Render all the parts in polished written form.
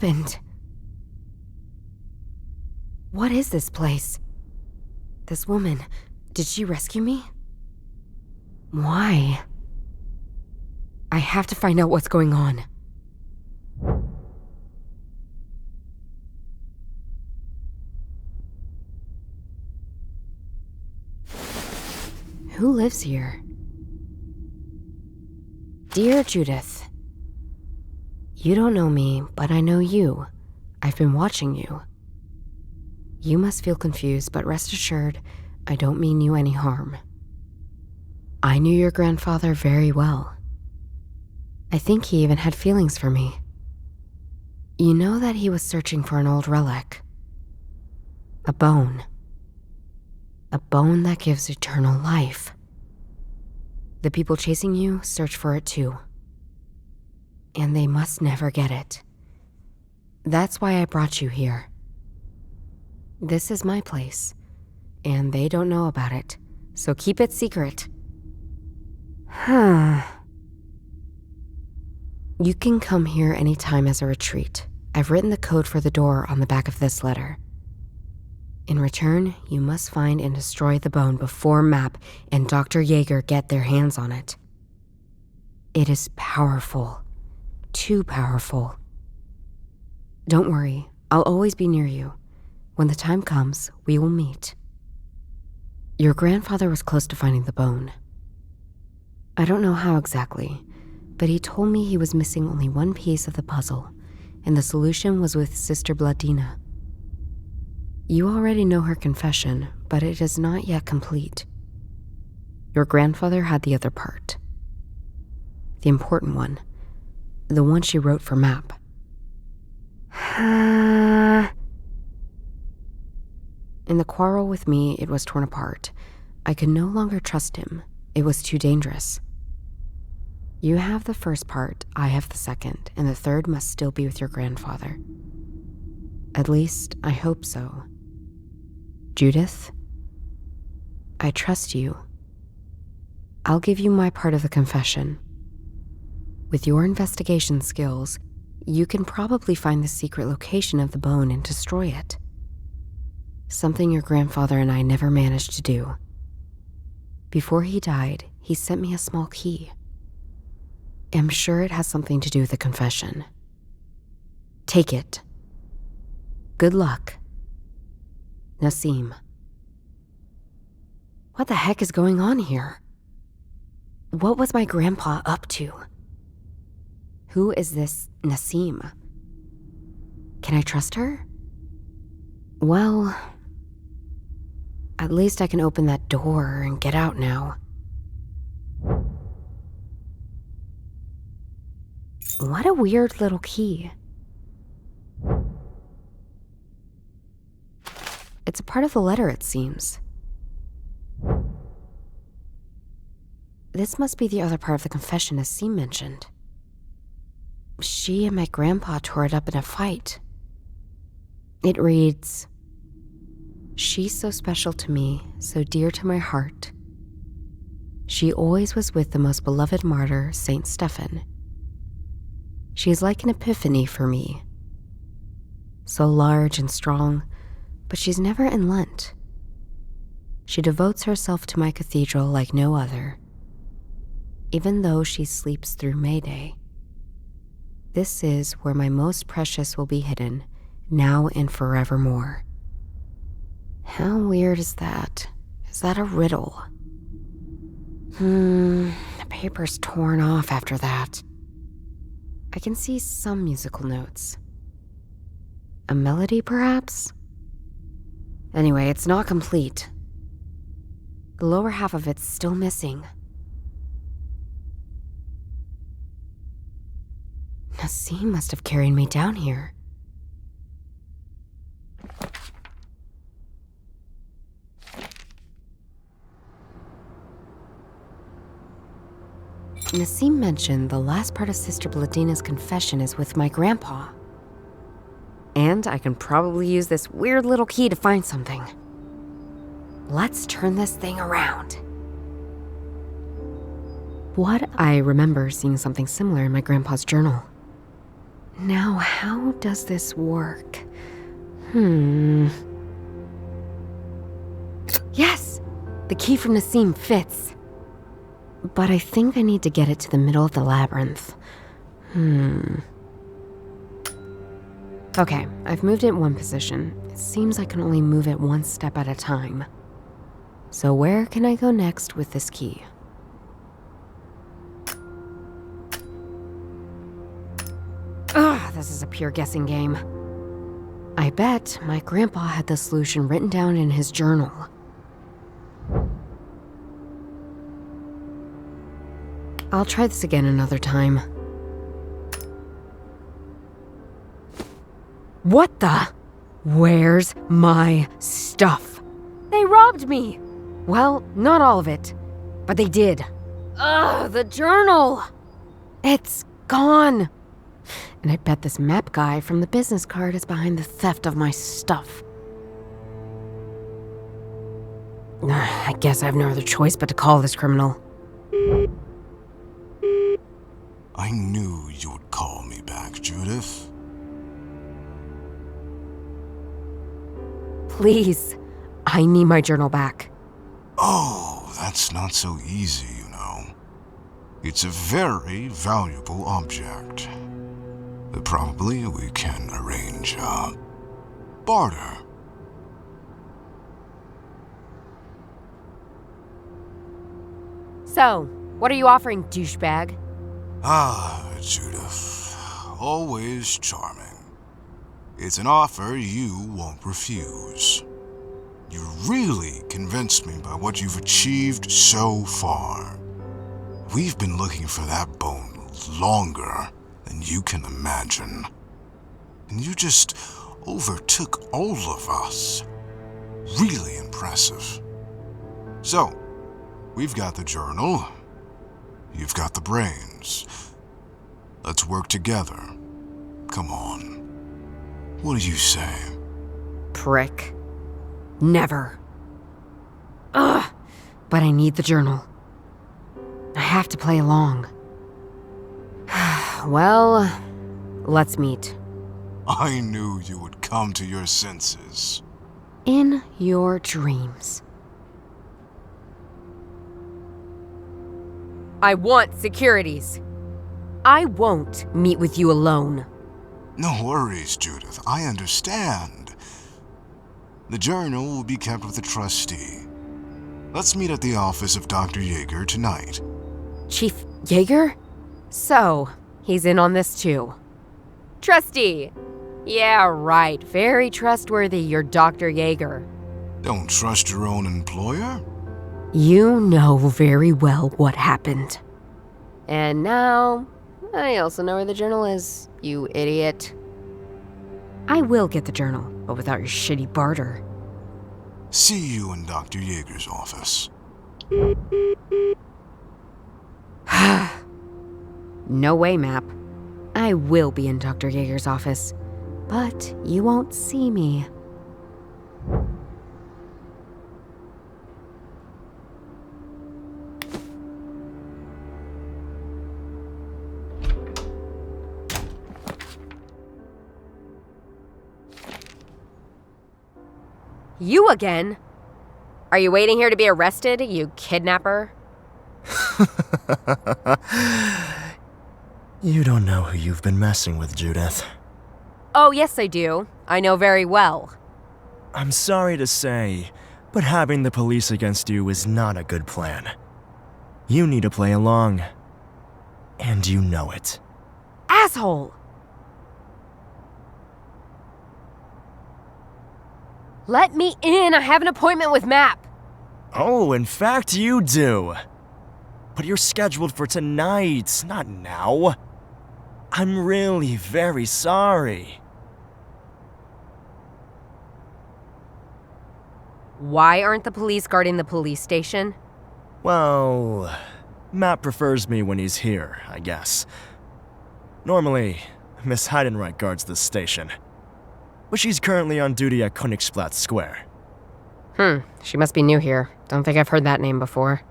happened? What is this place? This woman, did she rescue me? Why? I have to find out what's going on. Who lives here? Dear Judith, you don't know me, but I know you. I've been watching you. You must feel confused, but rest assured, I don't mean you any harm. I knew your grandfather very well. I think he even had feelings for me. You know that he was searching for an old relic. A bone. A bone that gives eternal life. The people chasing you search for it too. And they must never get it. That's why I brought you here. This is my place, and they don't know about it, so keep it secret. You can come here anytime as a retreat. I've written the code for the door on the back of this letter. In return, you must find and destroy the bone before Map and Dr. Yeager get their hands on it. It is powerful. Too powerful. Don't worry, I'll always be near you. When the time comes, we will meet. Your grandfather was close to finding the bone. I don't know how exactly, but he told me he was missing only one piece of the puzzle, and the solution was with Sister Bladina. You already know her confession, but it is not yet complete. Your grandfather had the other part. The important one. The one she wrote for Map. In the quarrel with me, it was torn apart. I could no longer trust him. It was too dangerous. You have the first part, I have the second, and the third must still be with your grandfather. At least, I hope so. Judith, I trust you. I'll give you my part of the confession. With your investigation skills, you can probably find the secret location of the bone and destroy it. Something your grandfather and I never managed to do. Before he died, he sent me a small key. I'm sure it has something to do with the confession. Take it. Good luck. Nassim. What the heck is going on here? What was my grandpa up to? Who is this Nassim? Can I trust her? Well, at least I can open that door and get out now. What a weird little key. It's a part of the letter, it seems. This must be the other part of the confession Nassim mentioned. She and my grandpa tore it up in a fight. It reads, "She's so special to me, so dear to my heart. She always was with the most beloved martyr, Saint Stephen. She is like an epiphany for me. So large and strong, but she's never in Lent. She devotes herself to my cathedral like no other, even though she sleeps through May Day. This is where my most precious will be hidden, now and forevermore." How weird is that? Is that a riddle? The paper's torn off after that. I can see some musical notes. A melody, perhaps? Anyway, it's not complete. The lower half of it's still missing. Nassim must have carried me down here. Nassim mentioned the last part of Sister Bladina's confession is with my grandpa. And I can probably use this weird little key to find something. Let's turn this thing around. I remember seeing something similar in my grandpa's journal. Now, how does this work? Yes! The key from Nassim fits. But I think I need to get it to the middle of the labyrinth. Okay, I've moved it in one position. It seems I can only move it one step at a time. So where can I go next with this key? Ugh, this is a pure guessing game. I bet my grandpa had the solution written down in his journal. I'll try this again another time. What the? Where's my stuff? They robbed me! Well, not all of it, but they did. Ugh, the journal! It's gone! And I bet this map guy from the business card is behind the theft of my stuff. I guess I have no other choice but to call this criminal. I knew you would call me back, Judith. Please, I need my journal back. Oh, that's not so easy, you know. It's a very valuable object. Probably we can arrange a barter. So, what are you offering, douchebag? Ah, Judith. Always charming. It's an offer you won't refuse. You really convinced me by what you've achieved so far. We've been looking for that bone longer than you can imagine. And you just overtook all of us. Really impressive. So, we've got the journal. You've got the brains. Let's work together. Come on. What do you say? Prick. Never. Ugh! But I need the journal. I have to play along. Well, let's meet. I knew you would come to your senses. In your dreams. I want securities. I won't meet with you alone. No worries, Judith. I understand. The journal will be kept with the trustee. Let's meet at the office of Dr. Yeager tonight. Chief Yeager? So, he's in on this too. Trustee. Yeah, right. Very trustworthy, your Dr. Yeager. Don't trust your own employer? You know very well what happened. And now, I also know where the journal is, you idiot. I will get the journal, but without your shitty barter. See you in Dr. Yeager's office. No way, Map. I will be in Dr. Yeager's office, but you won't see me. You again? Are you waiting here to be arrested, you kidnapper? You don't know who you've been messing with, Judith. Oh, yes, I do. I know very well. I'm sorry to say, but having the police against you is not a good plan. You need to play along. And you know it. Asshole! Let me in! I have an appointment with Map! Oh, in fact, you do. But you're scheduled for tonight, not now. I'm really very sorry. Why aren't the police guarding the police station? Well, Matt prefers me when he's here, I guess. Normally, Miss Heidenreich guards this station. But she's currently on duty at Königsplatz Square. She must be new here. Don't think I've heard that name before.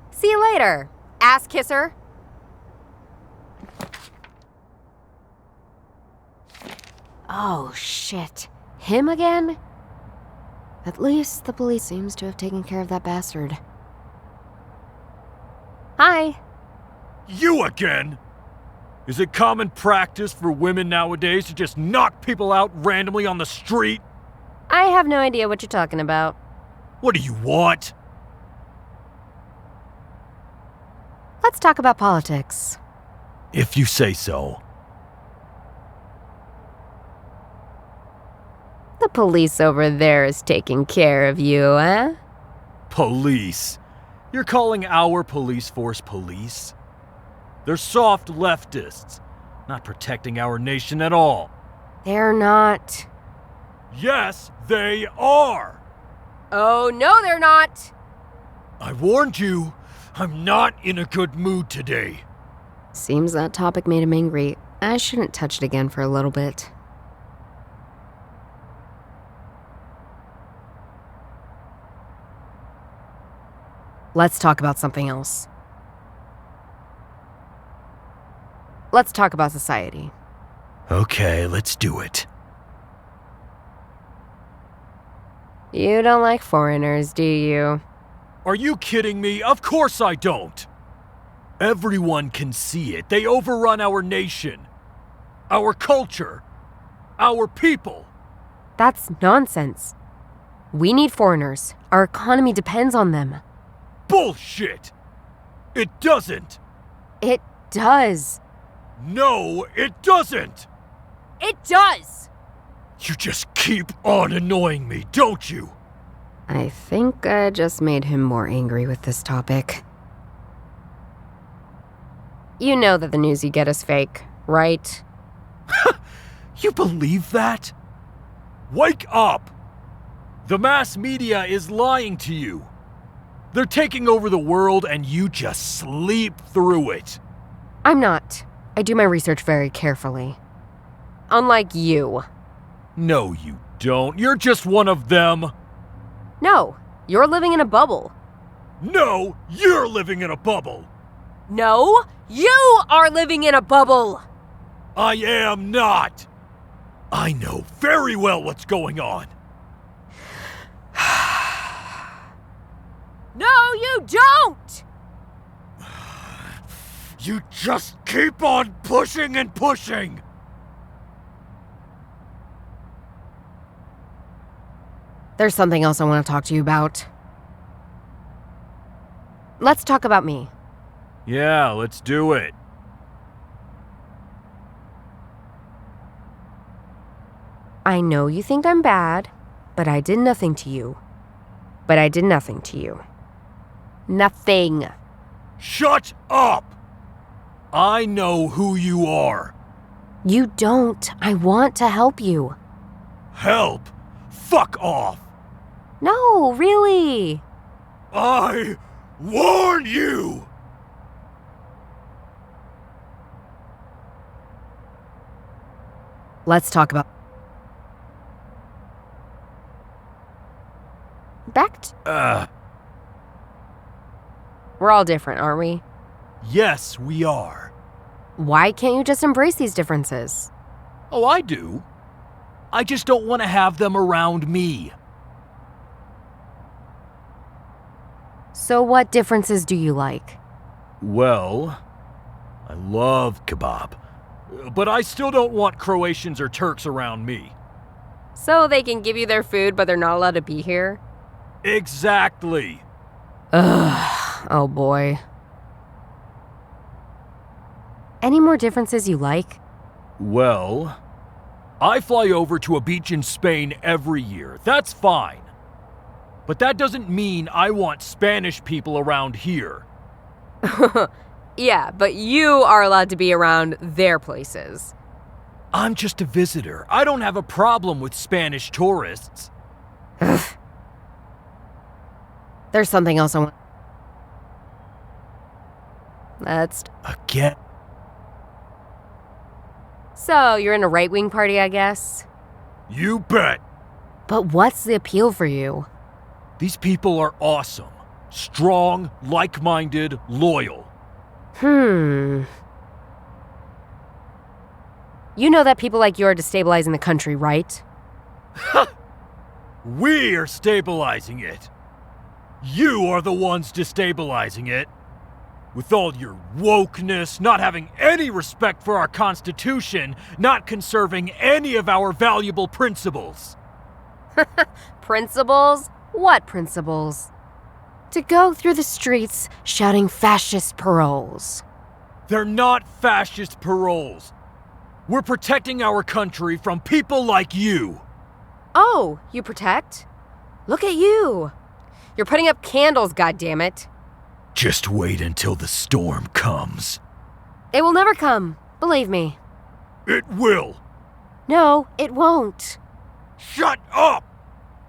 See you later, ass kisser. Oh, shit. Him again? At least the police seems to have taken care of that bastard. Hi. You again? Is it common practice for women nowadays to just knock people out randomly on the street? I have no idea what you're talking about. What do you want? Let's talk about politics. If you say so. The police over there is taking care of you, eh? Police? You're calling our police force police? They're soft leftists, not protecting our nation at all. They're not. Yes, they are! Oh, no, they're not! I warned you, I'm not in a good mood today. Seems that topic made him angry. I shouldn't touch it again for a little bit. Let's talk about something else. Let's talk about society. Okay, let's do it. You don't like foreigners, do you? Are you kidding me? Of course I don't! Everyone can see it. They overrun our nation, our culture, our people. That's nonsense. We need foreigners. Our economy depends on them. Bullshit! It doesn't! It does. No, it doesn't! It does! You just keep on annoying me, don't you? I think I just made him more angry with this topic. You know that the news you get is fake, right? You believe that? Wake up! The mass media is lying to you. They're taking over the world and you just sleep through it. I'm not. I do my research very carefully. Unlike you. No, you don't. You're just one of them. No, you're living in a bubble. No, you're living in a bubble. No, you are living in a bubble! I am not. I know very well what's going on. No, you don't! You just keep on pushing and pushing. There's something else I want to talk to you about. Let's talk about me. Yeah, let's do it. I know you think I'm bad, but I did nothing to you. But I did nothing to you. Nothing. Shut up! I know who you are. You don't. I want to help you. Help! Fuck off! No, really. I warn you! Let's talk about... We're all different, aren't we? Yes, we are. Why can't you just embrace these differences? Oh, I do. I just don't want to have them around me. So what differences do you like? Well, I love kebab. But I still don't want Croatians or Turks around me. So they can give you their food, but they're not allowed to be here? Exactly. Ugh, oh boy. Any more differences you like? Well, I fly over to a beach in Spain every year. That's fine. But that doesn't mean I want Spanish people around here. Yeah, but you are allowed to be around their places. I'm just a visitor. I don't have a problem with Spanish tourists. There's something else I want. Again? So, you're in a right-wing party, I guess? You bet. But what's the appeal for you? These people are awesome. Strong, like-minded, loyal. You know that people like you are destabilizing the country, right? We're stabilizing it. You are the ones destabilizing it. With all your wokeness, not having any respect for our Constitution, not conserving any of our valuable principles. Principles? What principles? To go through the streets shouting fascist paroles. They're not fascist paroles. We're protecting our country from people like you. Oh, you protect? Look at you. You're putting up candles, goddammit. Just wait until the storm comes. It will never come, believe me. It will. No, it won't. Shut up!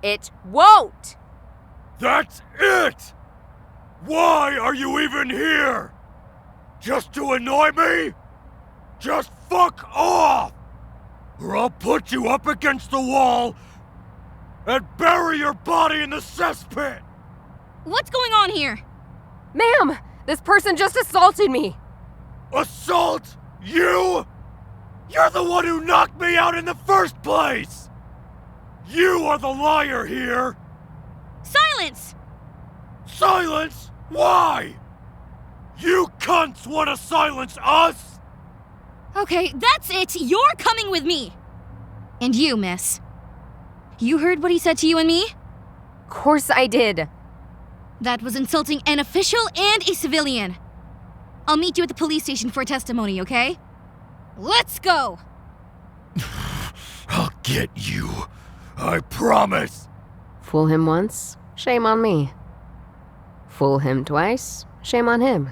It won't! That's it! Why are you even here? Just to annoy me? Just fuck off! Or I'll put you up against the wall and bury your body in the cesspit! What's going on here? Ma'am, this person just assaulted me. Assault? You? You're the one who knocked me out in the first place! You are the liar here! Silence! Silence? Why? You cunts want to silence us? Okay, that's it. You're coming with me. And you, miss. You heard what he said to you and me? Course I did. That was insulting an official and a civilian. I'll meet you at the police station for testimony, okay? Let's go! I'll get you. I promise. Fool him once, shame on me. Fool him twice, shame on him.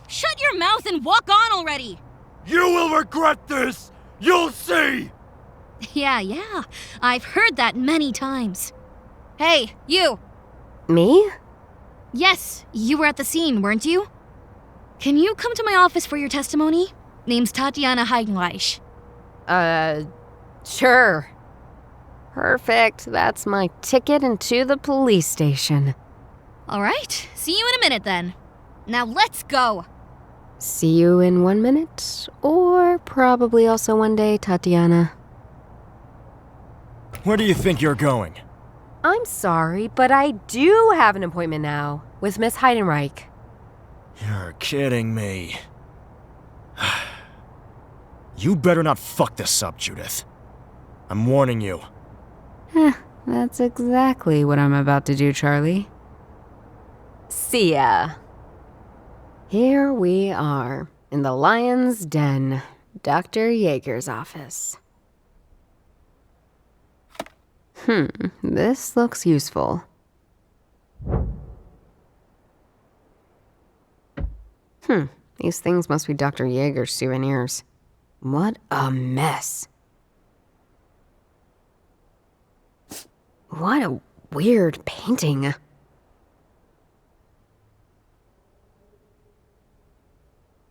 Shut your mouth and walk on already! You will regret this! You'll see! Yeah. I've heard that many times. Hey, you! Me? Yes, you were at the scene, weren't you? Can you come to my office for your testimony? Name's Tatiana Heidenreich. Sure. Perfect. That's my ticket into the police station. Alright, see you in a minute then. Now let's go! See you in 1 minute, or probably also one day, Tatiana. Where do you think you're going? I'm sorry, but I do have an appointment now with Miss Heidenreich. You're kidding me. You better not fuck this up, Judith. I'm warning you. That's exactly what I'm about to do, Charlie. See ya. Here we are, in the lion's den, Dr. Yeager's office. This looks useful. These things must be Dr. Yeager's souvenirs. What a mess. What a weird painting.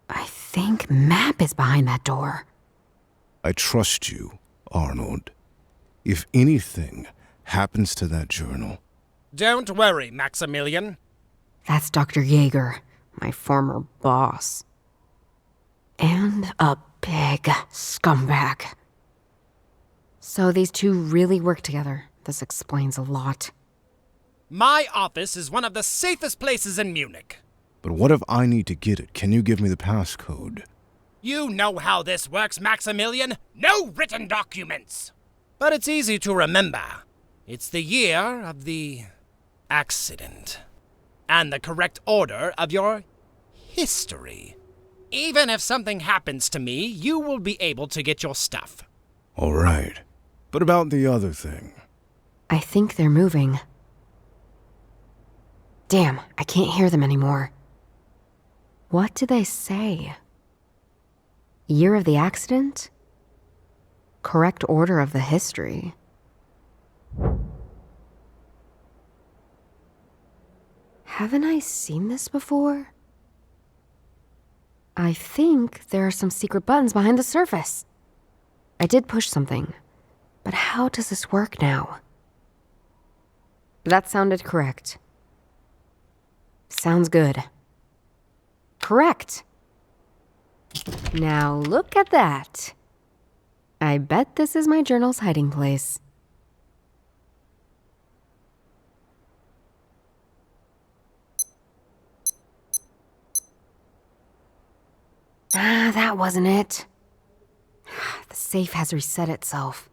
I think Map is behind that door. I trust you, Arnold. If anything happens to that journal... Don't worry, Maximilian. That's Dr. Yeager, my former boss. And a big scumbag. So these two really work together. This explains a lot. My office is one of the safest places in Munich. But what if I need to get it? Can you give me the passcode? You know how this works, Maximilian. No written documents. But it's easy to remember. It's the year of the accident. And the correct order of your history. Even if something happens to me, you will be able to get your stuff. All right. But about the other thing? I think they're moving. Damn, I can't hear them anymore. What did they say? Year of the accident? Correct order of the history. Haven't I seen this before? I think there are some secret buttons behind the surface. I did push something, But how does this work now? That sounded correct. Sounds good. Correct. Now look at that. I bet this is my journal's hiding place. Ah, that wasn't it. The safe has reset itself.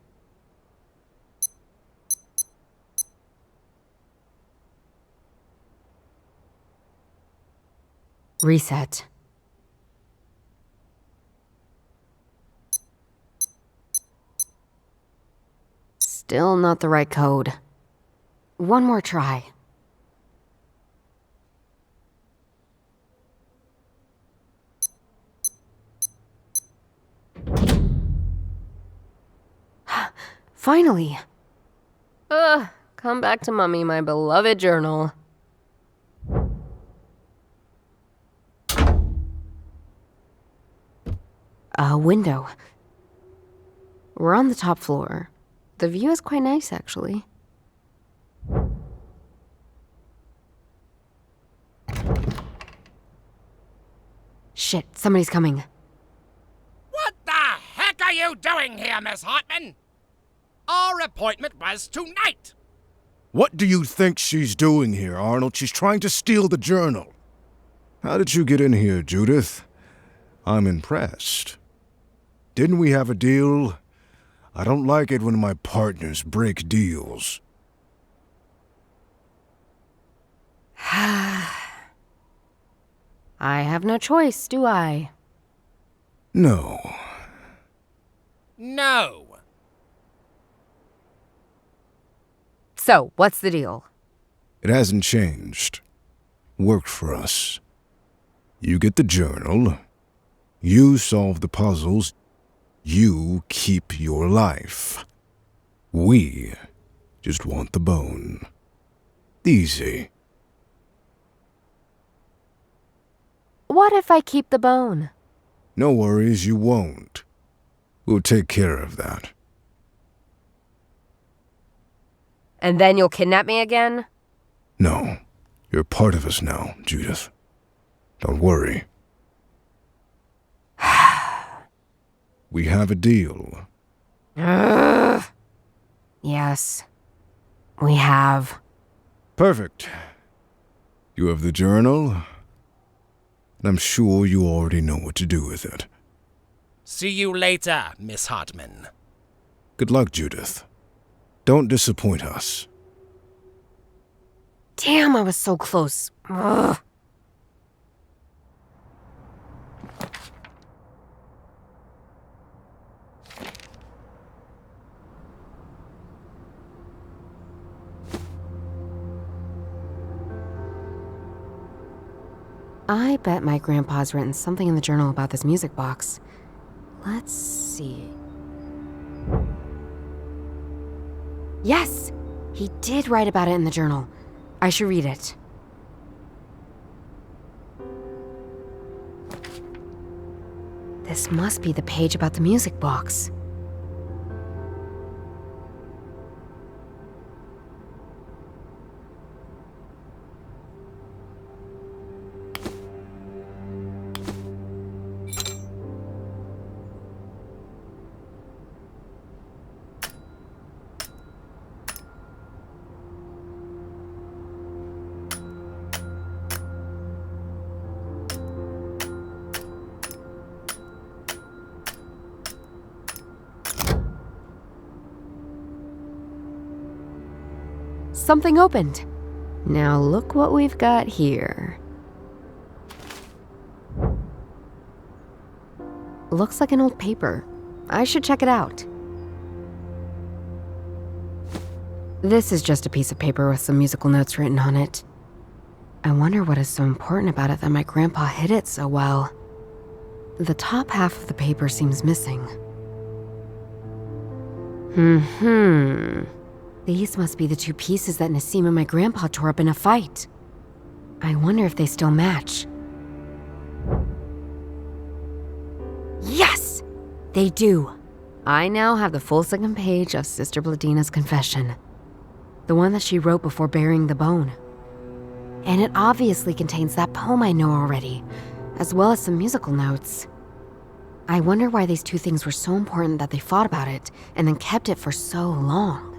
Reset. Still not the right code. One more try. Finally! Come back to Mummy, my beloved journal. A window. We're on the top floor. The view is quite nice, actually. Shit, somebody's coming. What the heck are you doing here, Miss Hartman? Our appointment was tonight. What do you think she's doing here, Arnold? She's trying to steal the journal. How did you get in here, Judith? I'm impressed. Didn't we have a deal? I don't like it when my partners break deals. I have no choice, do I? No. No. So, what's the deal? It hasn't changed. Worked for us. You get the journal. You solve the puzzles. You keep your life. We just want the bone. Easy. What if I keep the bone? No worries, you won't. We'll take care of that. And then you'll kidnap me again? No, you're part of us now, Judith. Don't worry. We have a deal. Yes, we have. Perfect. You have the journal, and I'm sure you already know what to do with it. See you later, Miss Hartman. Good luck, Judith. Don't disappoint us. Damn, I was so close. Ugh. I bet my grandpa's written something in the journal about this music box. Let's see. Yes! He did write about it in the journal. I should read it. This must be the page about the music box. Something opened. Now look what we've got here. Looks like an old paper. I should check it out. This is just a piece of paper with some musical notes written on it. I wonder what is so important about it that my grandpa hid it so well. The top half of the paper seems missing. These must be the two pieces that Nassim and my grandpa tore up in a fight. I wonder if they still match. Yes! They do. I now have the full second page of Sister Bladina's confession. The one that she wrote before burying the bone. And it obviously contains that poem I know already, as well as some musical notes. I wonder why these two things were so important that they fought about it and then kept it for so long.